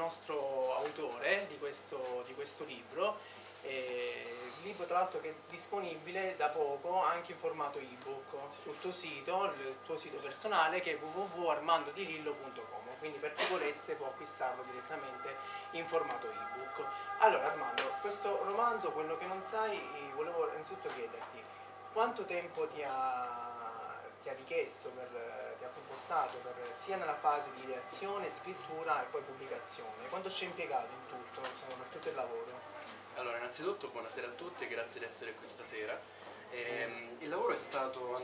nostro autore di questo libro, il libro tra l'altro che è disponibile da poco anche in formato ebook sul tuo sito, il tuo sito personale, che è www.armandodilillo.com, quindi per chi volesse può acquistarlo direttamente in formato ebook. Allora Armando, questo romanzo, quello che non sai, volevo innanzitutto chiederti quanto tempo ti ha richiesto, ti ha comportato sia nella fase di ideazione, scrittura e poi pubblicazione, quanto ci hai impiegato in tutto, insomma, per tutto il lavoro? Allora, innanzitutto buonasera a tutti e grazie di essere qui stasera. Il lavoro è stato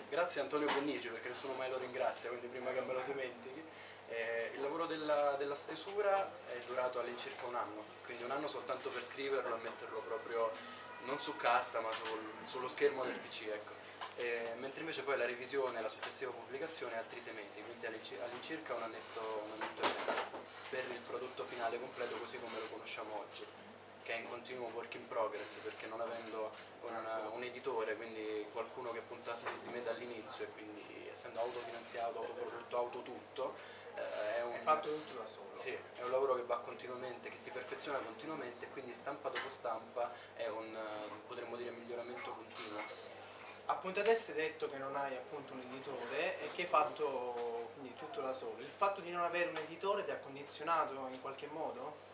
grazie a Antonio Bonnici, perché nessuno mai lo ringrazia, quindi prima che me lo dimentichi. Il lavoro della stesura è durato all'incirca un anno, quindi un anno soltanto per scriverlo e metterlo proprio non su carta ma sullo schermo del PC, ecco. Mentre invece poi la revisione e la successiva pubblicazione altri 6 mesi, quindi all'incirca un annetto e mezzo per il prodotto finale completo così come lo conosciamo oggi, che è in continuo work in progress, perché non avendo un editore, quindi qualcuno che puntasse su di me dall'inizio, e quindi essendo autofinanziato, autoprodotto, autotutto, Hai fatto tutto da solo? Sì, è un lavoro che va continuamente, che si perfeziona continuamente, e quindi stampa dopo stampa è potremmo dire, miglioramento continuo. Appunto adesso hai detto che non hai appunto un editore e che hai fatto quindi tutto da solo. Il fatto di non avere un editore ti ha condizionato in qualche modo?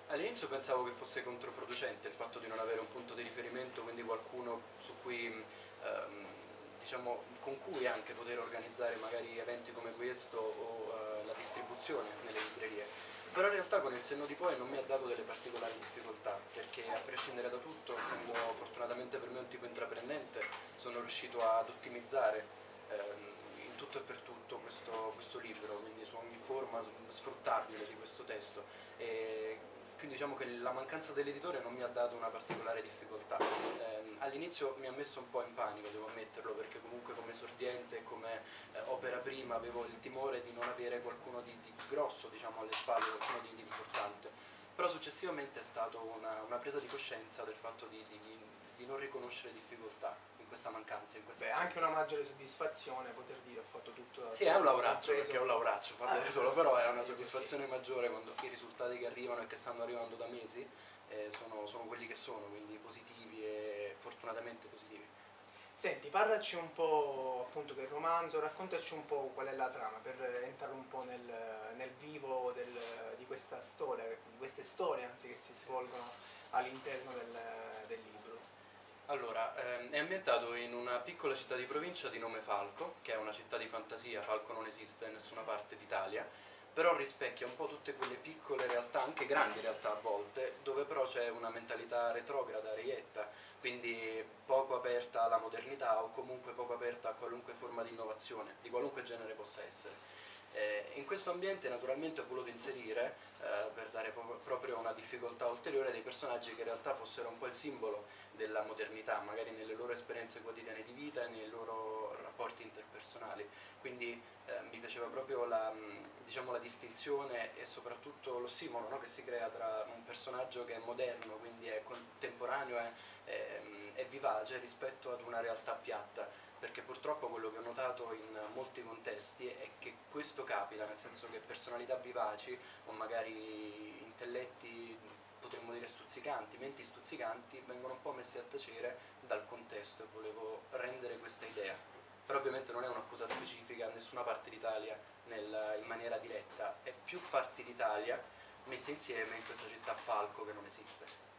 All'inizio pensavo che fosse controproducente il fatto di non avere un punto di riferimento, quindi qualcuno diciamo, con cui anche poter organizzare magari eventi come questo o la distribuzione nelle librerie. Però in realtà con il senno di poi non mi ha dato delle particolari difficoltà, perché a prescindere da tutto, essendo fortunatamente per me un tipo intraprendente, sono riuscito ad ottimizzare in tutto e per tutto questo libro, quindi su ogni forma sfruttabile di questo testo. Quindi diciamo che la mancanza dell'editore non mi ha dato una particolare difficoltà. All'inizio mi ha messo un po' in panico, devo ammetterlo, perché comunque come esordiente e come opera prima avevo il timore di non avere qualcuno di grosso, diciamo, alle spalle, qualcuno di importante. Però successivamente è stata una presa di coscienza del fatto di non riconoscere difficoltà in questa mancanza, in questa assenza. Anche una maggiore soddisfazione poter dire ho fatto tutto da solo. Sì, è un lavoraccio, perché è un lavoraccio farlo da solo, però è una sì, soddisfazione maggiore quando i risultati che arrivano e che stanno arrivando da mesi sono quelli che sono, quindi positivi e fortunatamente positivi. Senti, parlaci un po' appunto del romanzo, raccontaci un po' qual è la trama per entrare un po' nel vivo di questa storia, di queste storie anzi che si svolgono all'interno del libro. Allora, è ambientato in una piccola città di provincia di nome Falco, che è una città di fantasia. Falco non esiste in nessuna parte d'Italia, però rispecchia un po' tutte quelle piccole realtà, anche grandi realtà a volte, dove però c'è una mentalità retrograda, reietta, quindi poco aperta alla modernità o comunque poco aperta a qualunque forma di innovazione, di qualunque genere possa essere. In questo ambiente naturalmente ho voluto inserire, per dare proprio una difficoltà ulteriore, dei personaggi che in realtà fossero un po' il simbolo della modernità, magari nelle loro esperienze quotidiane di vita e nei loro rapporti interpersonali. Quindi mi piaceva proprio diciamo, la distinzione e soprattutto l'ossimoro, no, che si crea tra un personaggio che è moderno, quindi è contemporaneo, è vivace, rispetto ad una realtà piatta, perché purtroppo quello che ho notato in molti contesti è che questo capita, nel senso che personalità vivaci o magari intelletti, potremmo dire stuzzicanti, menti stuzzicanti, vengono un po' messi a tacere dal contesto, e volevo rendere questa idea. Però ovviamente non è un'accusa specifica a nessuna parte d'Italia in maniera diretta, è più parti d'Italia messe insieme in questa città Falco che non esiste.